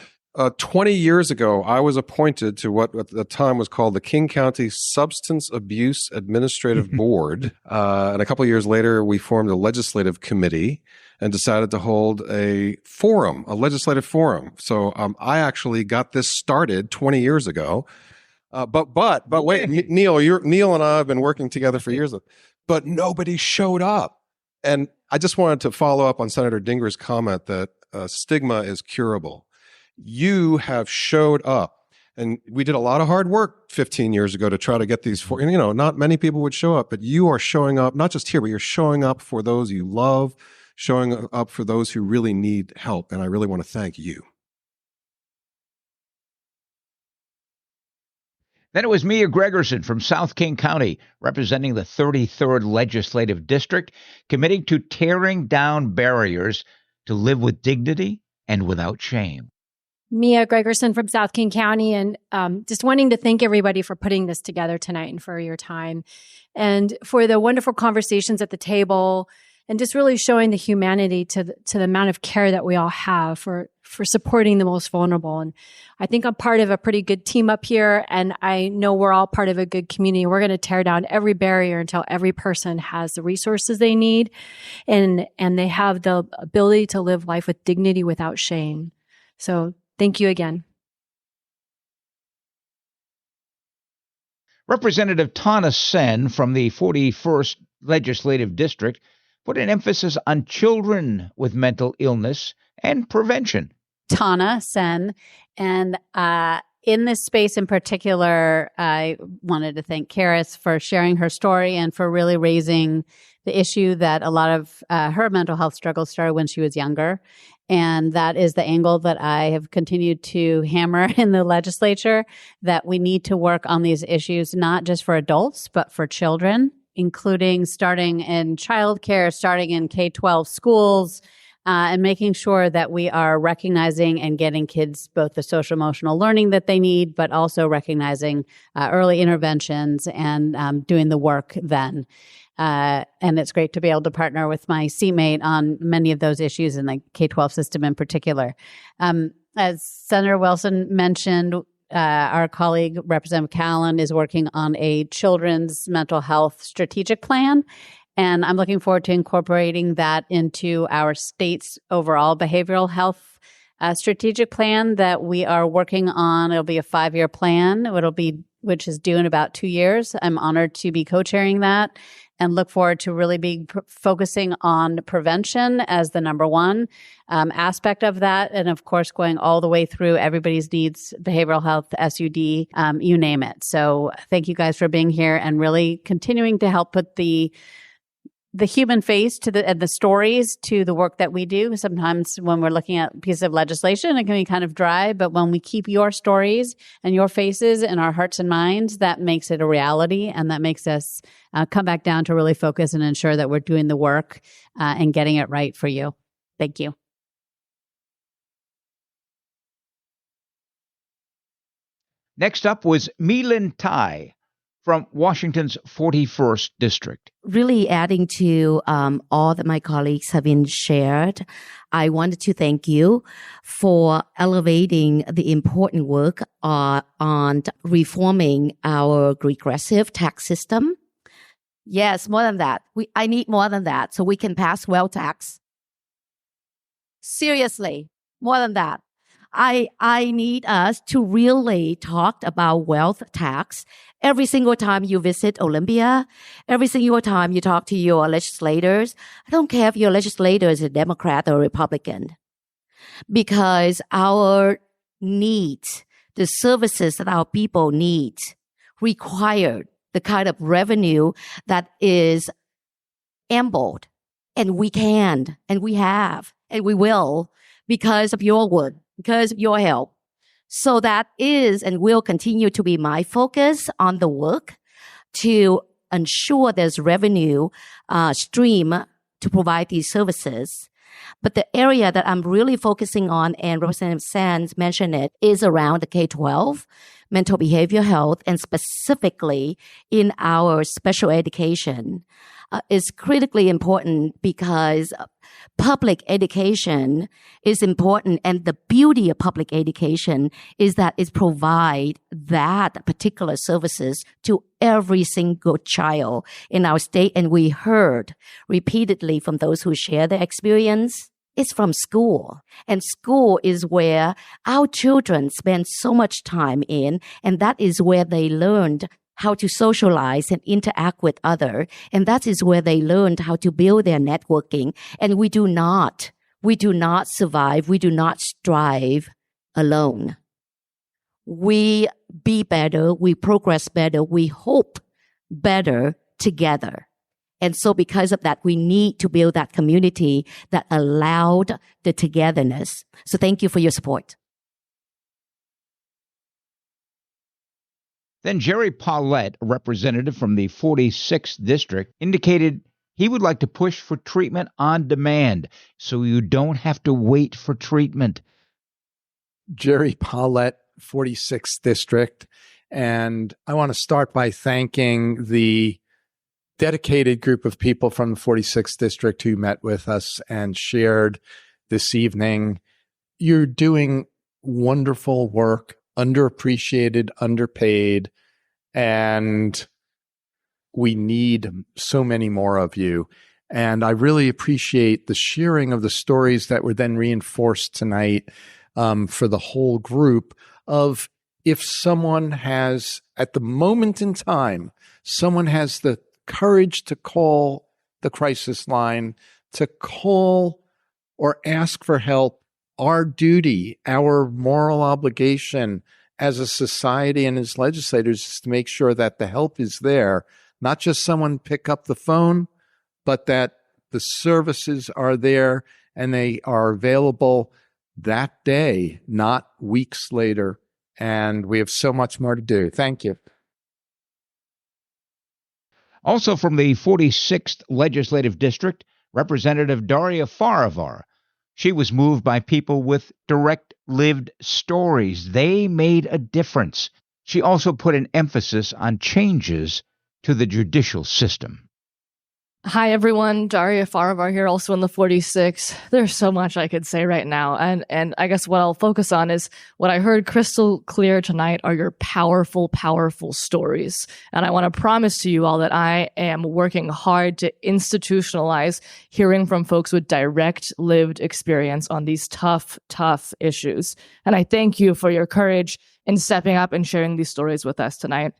N: 20 years ago, I was appointed to what at the time was called the King County Substance Abuse Administrative Board. And a couple of years later, we formed a legislative committee and decided to hold a legislative forum. So I actually got this started 20 years ago. But wait, Neil and I have been working together for years, but nobody showed up. And I just wanted to follow up on Senator Dinger's comment that stigma is curable. You have showed up, and we did a lot of hard work 15 years ago to try to get these not many people would show up, but you are showing up, not just here, but you're showing up for those you love, showing up for those who really need help. And I really want to thank you.
A: Then it was Mia Gregerson from South King County, representing the 33rd Legislative District, committing to tearing down barriers to live with dignity and without shame.
O: Mia Gregerson from South King County, and just wanting to thank everybody for putting this together tonight and for your time and for the wonderful conversations at the table and just really showing the humanity to the amount of care that we all have for supporting the most vulnerable. And I think I'm part of a pretty good team up here, and I know we're all part of a good community. We're going to tear down every barrier until every person has the resources they need and they have the ability to live life with dignity without shame. So thank you again.
A: Representative Tana Sen from the 41st Legislative District put an emphasis on children with mental illness and prevention.
P: Tana Sen, and in this space in particular, I wanted to thank Karis for sharing her story and for really raising the issue that a lot of her mental health struggles started when she was younger. And that is the angle that I have continued to hammer in the legislature, that we need to work on these issues, not just for adults, but for children, including starting in childcare, starting in K-12 schools, and making sure that we are recognizing and getting kids both the social emotional learning that they need, but also recognizing early interventions and doing the work then. And it's great to be able to partner with my seatmate on many of those issues in the K-12 system in particular. As Senator Wilson mentioned, our colleague, Representative Callan, is working on a children's mental health strategic plan. And I'm looking forward to incorporating that into our state's overall behavioral health strategic plan that we are working on. It'll be a 5-year plan, which is due in about 2 years. I'm honored to be co-chairing that and look forward to really be focusing on prevention as the number one aspect of that. And of course, going all the way through everybody's needs, behavioral health, SUD, you name it. So thank you guys for being here and really continuing to help put the human face to the stories to the work that we do. Sometimes when we're looking at a piece of legislation, it can be kind of dry, but when we keep your stories and your faces in our hearts and minds, that makes it a reality. And that makes us come back down to really focus and ensure that we're doing the work and getting it right for you. Thank you.
A: Next up was Meilin Tai from Washington's 41st District.
Q: Really adding to all that my colleagues have been shared, I wanted to thank you for elevating the important work on reforming our regressive tax system. Yes, more than that. I need more than that so we can pass wealth tax. Seriously, more than that. I need us to really talk about wealth tax every single time you visit Olympia, every single time you talk to your legislators. I don't care if your legislator is a Democrat or Republican, because our needs, the services that our people need, require the kind of revenue that is ample, and we can, and we have, and we will, because of your work, because of your help. So that is and will continue to be my focus on the work to ensure there's revenue stream to provide these services. But the area that I'm really focusing on, and Representative Sands mentioned it, is around the K-12, mental behavior health, and specifically in our special education. Is critically important because public education is important, and the beauty of public education is that it provides that particular services to every single child in our state. And we heard repeatedly from those who share their experience, it's from school. And school is where our children spend so much time in, and that is where they learned how to socialize and interact with others. And that is where they learned how to build their networking. And we do not survive. We do not strive alone. We be better. We progress better. We hope better together. And so because of that, we need to build that community that allowed the togetherness. So thank you for your support.
A: Then Jerry Paulette, a representative from the 46th District, indicated he would like to push for treatment on demand so you don't have to wait for treatment.
B: Jerry Paulette, 46th District. And I want to start by thanking the dedicated group of people from the 46th District who met with us and shared this evening. You're doing wonderful work, underappreciated, underpaid, and we need so many more of you. And I really appreciate the sharing of the stories that were then reinforced tonight for the whole group of if someone has, at the moment in time, someone has the courage to call the crisis line, to call or ask for help, our duty, our moral obligation as a society and as legislators is to make sure that the help is there. Not just someone pick up the phone, but that the services are there and they are available that day, not weeks later. And we have so much more to do. Thank you.
A: Also from the 46th Legislative District, Representative Daria Farivar. She was moved by people with direct lived stories. They made a difference. She also put an emphasis on changes to the judicial system.
R: Hi, everyone. Daria Farivar here, also in the 46. There's so much I could say right now. And I guess what I'll focus on is what I heard crystal clear tonight are your powerful, powerful stories. And I want to promise to you all that I am working hard to institutionalize hearing from folks with direct lived experience on these tough, tough issues. And I thank you for your courage in stepping up and sharing these stories with us tonight.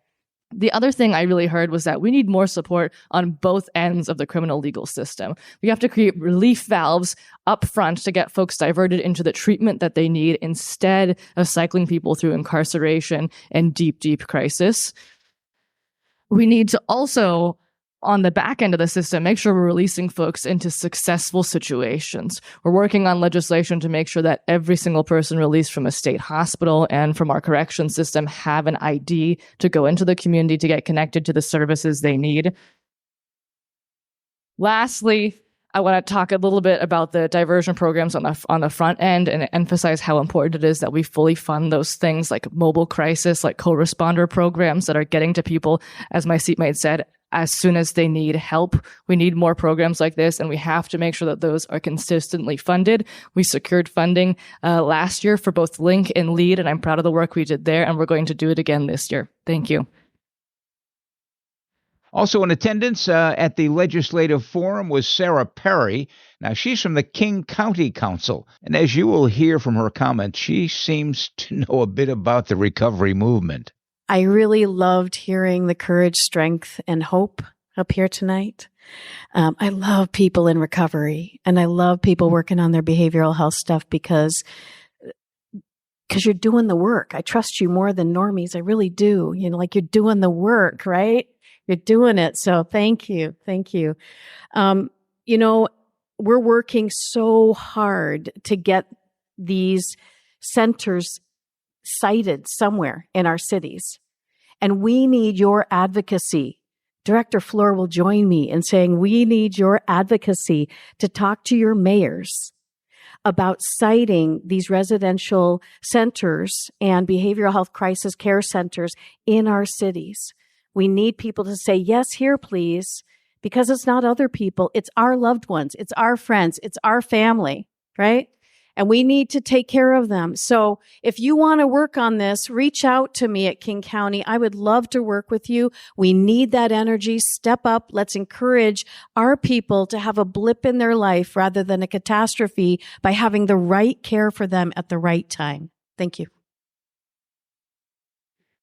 R: The other thing I really heard was that we need more support on both ends of the criminal legal system. We have to create relief valves up front to get folks diverted into the treatment that they need instead of cycling people through incarceration and deep, deep crisis. We need to also, on the back end of the system, make sure we're releasing folks into successful situations. We're working on legislation to make sure that every single person released from a state hospital and from our correction system have an ID to go into the community to get connected to the services they need. Lastly, I want to talk a little bit about the diversion programs on the front end and emphasize how important it is that we fully fund those things like mobile crisis, like co-responder programs that are getting to people, as my seatmate said, as soon as they need help. We need more programs like this, and we have to make sure that those are consistently funded. We secured funding last year for both Link and LEAD, and I'm proud of the work we did there, and we're going to do it again this year. Thank you.
A: Also in attendance at the Legislative Forum was Sarah Perry. Now, she's from the King County Council, and as you will hear from her comments, she seems to know a bit about the recovery movement.
P: I really loved hearing the courage, strength, and hope up here tonight. I love people in recovery, and I love people working on their behavioral health stuff because you're doing the work. I trust you more than normies. I really do. You know, like you're doing the work, right? You're doing it. So thank you. Thank you. You know, we're working so hard to get these centers cited somewhere in our cities. And we need your advocacy. Director Fleur will join me in saying we need your advocacy to talk to your mayors about citing these residential centers and behavioral health crisis care centers in our cities. We need people to say, yes, here, please, because it's not other people. It's our loved ones. It's our friends. It's our family, right? And we need to take care of them. So if you want to work on this, reach out to me at King County. I would love to work with you. We need that energy. Step up. Let's encourage our people to have a blip in their life rather than a catastrophe by having the right care for them at the right time. Thank you.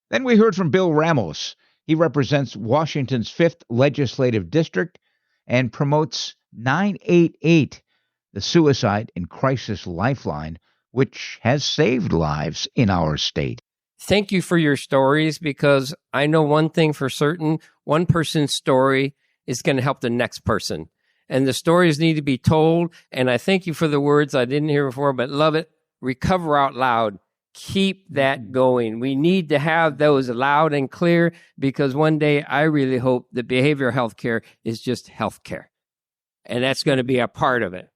A: Then we heard from Bill Ramos. He represents Washington's 5th Legislative District and promotes 988, the Suicide and Crisis Lifeline, which has saved lives in our state.
S: Thank you for your stories, because I know one thing for certain: one person's story is going to help the next person. And the stories need to be told. And I thank you for the words I didn't hear before, but love it. Recover out loud. Keep that going. We need to have those loud and clear, because one day I really hope that behavioral health care is just health care. And that's going to be a part of it.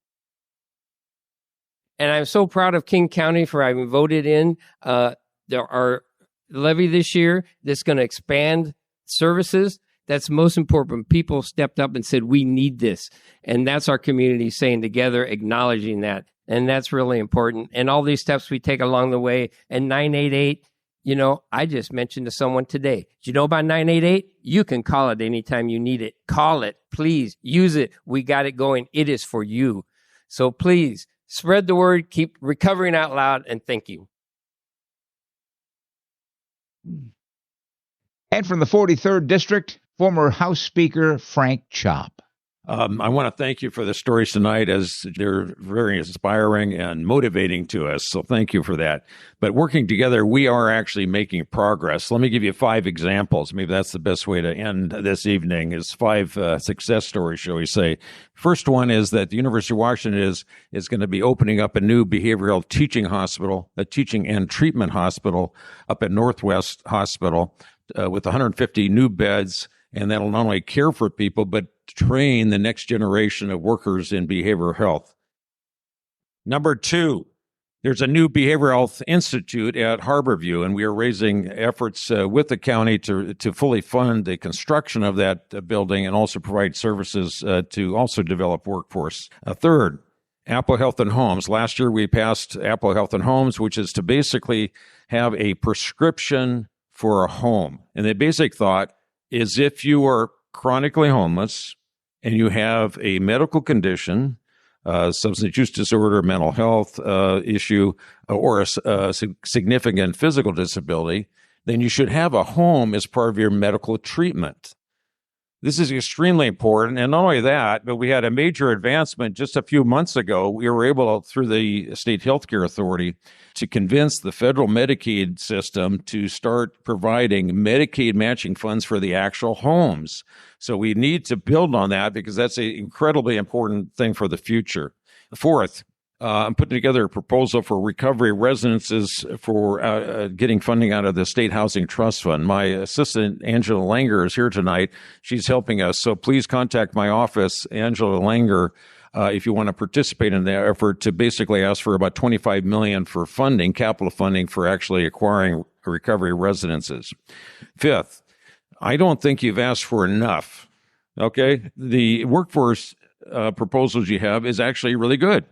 S: And I'm so proud of King County for having voted in our levy this year that's going to expand services. That's most important. People stepped up and said, we need this. And that's our community saying together, acknowledging that. And that's really important. And all these steps we take along the way. And 988, I just mentioned to someone today, do you know about 988? You can call it anytime you need it. Call it, please. Use it. We got it going. It is for you. So please spread the word. Keep recovering out loud. And thank you.
A: And from the 43rd District, former House Speaker Frank Chop.
B: I want to thank you for the stories tonight, as they're very inspiring and motivating to us. So thank you for that. But working together, we are actually making progress. Let me give you 5 examples. Maybe that's the best way to end this evening, is 5 success stories, shall we say. First one is that the University of Washington is going to be opening up a new behavioral teaching hospital, a teaching and treatment hospital up at Northwest Hospital with 150 new beds. And that'll not only care for people, but train the next generation of workers in behavioral health. Number 2, there's a new behavioral health institute at Harborview, and we are raising efforts with the county to fully fund the construction of that building and also provide services to also develop workforce. Third, Apple Health and Homes. Last year, we passed Apple Health and Homes, which is to basically have a prescription for a home. And the basic thought is, if you are chronically homeless and you have a medical condition, substance use disorder, mental health issue, or a significant physical disability, then you should have a home as part of your medical treatment. This is extremely important. And not only that, but we had a major advancement just a few months ago. We were able, through the State Healthcare Authority, to convince the federal Medicaid system to start providing Medicaid matching funds for the actual homes. So we need to build on that, because that's an incredibly important thing for the future. Fourth, I'm putting together a proposal for recovery residences for getting funding out of the State Housing Trust Fund. My assistant, Angela Langer, is here tonight. She's helping us. So please contact my office, Angela Langer, if you want to participate in the effort to basically ask for about $25 million for funding, capital funding, for actually acquiring recovery residences. Fifth, I don't think you've asked for enough. Okay? The workforce proposals you have is actually really good.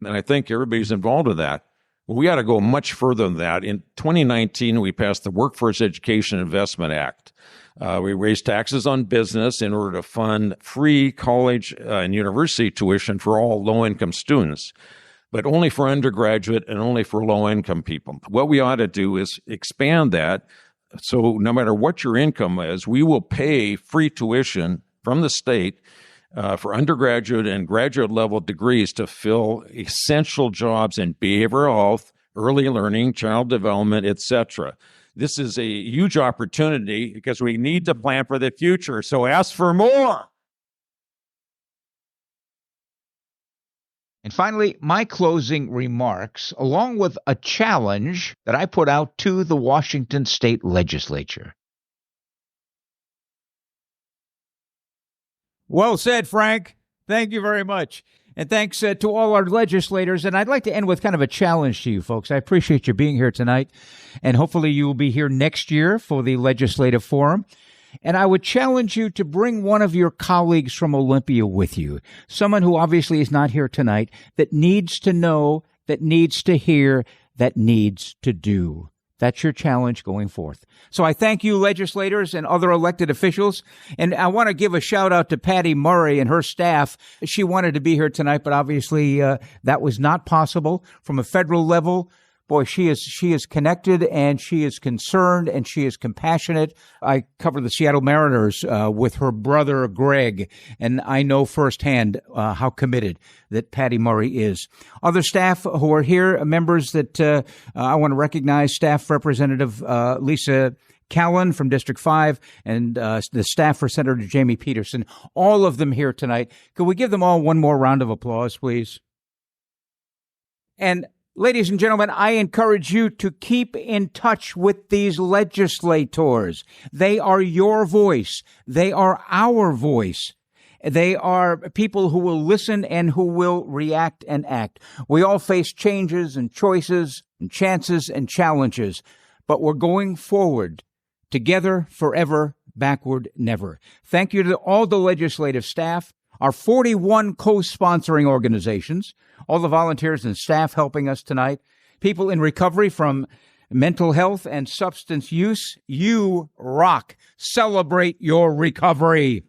B: And I think everybody's involved with that. Well, we got to go much further than that. In 2019, we passed the Workforce Education Investment Act. We raised taxes on business in order to fund free college and university tuition for all low-income students, but only for undergraduate and only for low-income people. What we ought to do is expand that, so no matter what your income is, we will pay free tuition from the state for undergraduate and graduate level degrees to fill essential jobs in behavioral health, early learning, child development, etc. This is a huge opportunity, because we need to plan for the future. So ask for more.
A: And finally, my closing remarks, along with a challenge that I put out to the Washington State Legislature.
C: Well said, Frank. Thank you very much. And thanks to all our legislators. And I'd like to end with kind of a challenge to you folks. I appreciate you being here tonight. And hopefully you will be here next year for the Legislative Forum. And I would challenge you to bring one of your colleagues from Olympia with you. Someone who obviously is not here tonight, that needs to know, that needs to hear, that needs to do. That's your challenge going forth. So I thank you, legislators and other elected officials. And I want to give a shout out to Patty Murray and her staff. She wanted to be here tonight, but obviously that was not possible. From a federal level, boy, she is connected, and she is concerned, and she is compassionate. I cover the Seattle Mariners with her brother, Greg, and I know firsthand how committed that Patty Murray is. Other staff who are here, members that I want to recognize, Staff Representative Lisa Callan from District 5, and the staff for Senator Jamie Peterson, all of them here tonight. Could we give them all one more round of applause, please? And ladies and gentlemen, I encourage you to keep in touch with these legislators. They are your voice. They are our voice. They are people who will listen and who will react and act. We all face changes and choices and chances and challenges, but we're going forward. Together, forever, backward, never. Thank you to all the legislative staff, our 41 co-sponsoring organizations, all the volunteers and staff helping us tonight, people in recovery from mental health and substance use. You rock. Celebrate your recovery.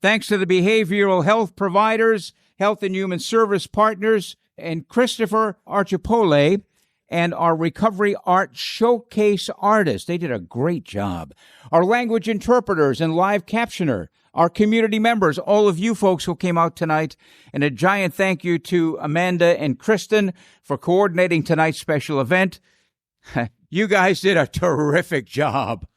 C: Thanks to the behavioral health providers, health and human service partners, and Christopher Archipole, and our Recovery Art Showcase artists. They did a great job. Our language interpreters and live captioner, our community members, all of you folks who came out tonight, and a giant thank you to Amanda and Kristen for coordinating tonight's special event. You guys did a terrific job.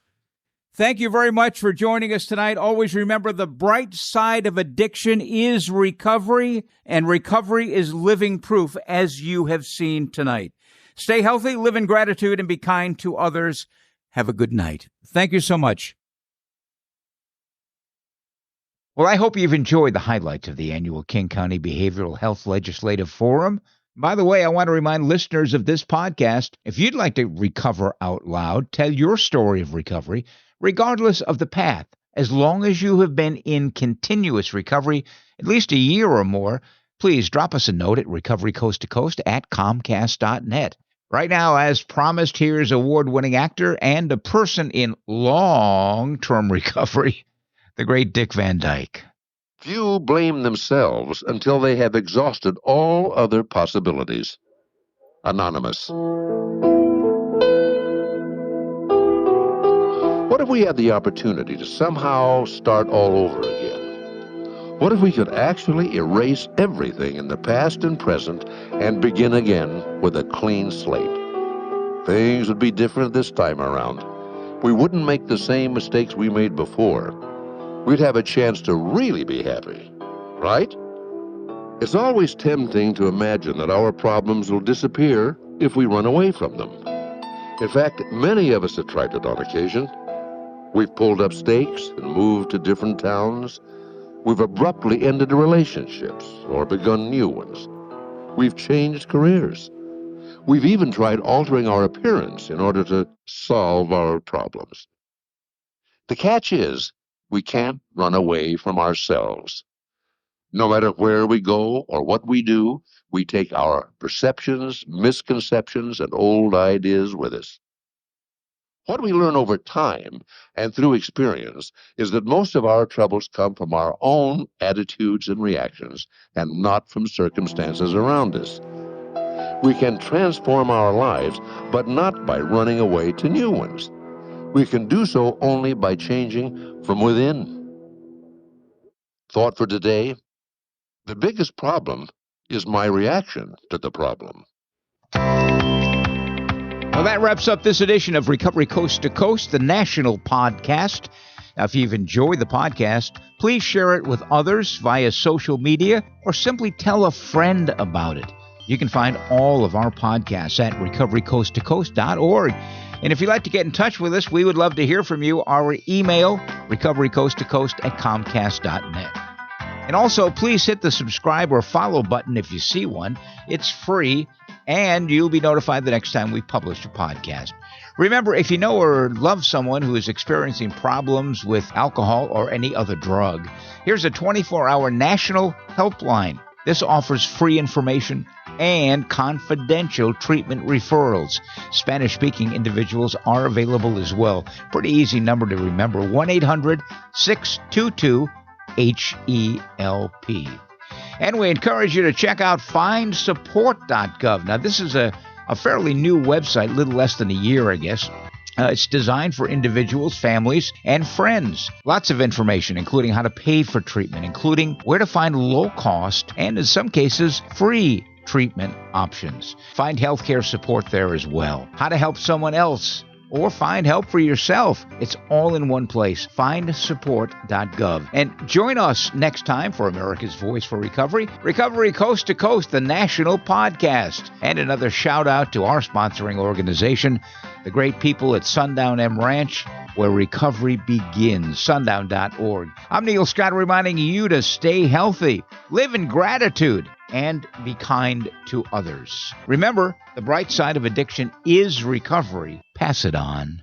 C: Thank you very much for joining us tonight. Always remember, the bright side of addiction is recovery, and recovery is living proof, as you have seen tonight. Stay healthy, live in gratitude, and be kind to others. Have a good night. Thank you so much.
A: Well, I hope you've enjoyed the highlights of the annual King County Behavioral Health Legislative Forum. By the way, I want to remind listeners of this podcast, if you'd like to recover out loud, tell your story of recovery, regardless of the path, as long as you have been in continuous recovery, at least a year or more, please drop us a note at recoverycoasttocoast@comcast.net. Right now, as promised, here's award-winning actor and a person in long-term recovery, the great Dick Van Dyke.
T: Few blame themselves until they have exhausted all other possibilities. Anonymous. What if we had the opportunity to somehow start all over again? What if we could actually erase everything in the past and present and begin again with a clean slate? Things would be different this time around. We wouldn't make the same mistakes we made before. We'd have a chance to really be happy, right? It's always tempting to imagine that our problems will disappear if we run away from them. In fact, many of us have tried it on occasion. We've pulled up stakes and moved to different towns. We've abruptly ended relationships or begun new ones. We've changed careers. We've even tried altering our appearance in order to solve our problems. The catch is, we can't run away from ourselves. No matter where we go or what we do, we take our perceptions, misconceptions, and old ideas with us. What we learn over time and through experience is that most of our troubles come from our own attitudes and reactions and not from circumstances around us. We can transform our lives, but not by running away to new ones. We can do so only by changing from within. Thought for today: the biggest problem is my reaction to the problem.
A: Well, that wraps up this edition of Recovery Coast to Coast, the national podcast. Now, if you've enjoyed the podcast, please share it with others via social media or simply tell a friend about it. You can find all of our podcasts at recoverycoasttocoast.org. And if you'd like to get in touch with us, we would love to hear from you. Our email, recoverycoasttocoast@comcast.net. And also, please hit the subscribe or follow button if you see one. It's free, and you'll be notified the next time we publish a podcast. Remember, if you know or love someone who is experiencing problems with alcohol or any other drug, here's a 24-hour national helpline. This offers free information and confidential treatment referrals. Spanish-speaking individuals are available as well. Pretty easy number to remember, 1-800-622-HELP. And we encourage you to check out findsupport.gov. Now, this is a fairly new website, a little less than a year, I guess. It's designed for individuals, families, and friends. Lots of information, including how to pay for treatment, including where to find low-cost and, in some cases, free treatment options. Find healthcare support there as well. How to help someone else or find help for yourself. It's all in one place, findsupport.gov. And join us next time for America's Voice for Recovery, Recovery Coast to Coast, the national podcast. And another shout out to our sponsoring organization, the great people at Sundown M Ranch, where recovery begins, sundown.org. I'm Neil Scott, reminding you to stay healthy, live in gratitude, and be kind to others. Remember, the bright side of addiction is recovery. Pass it on.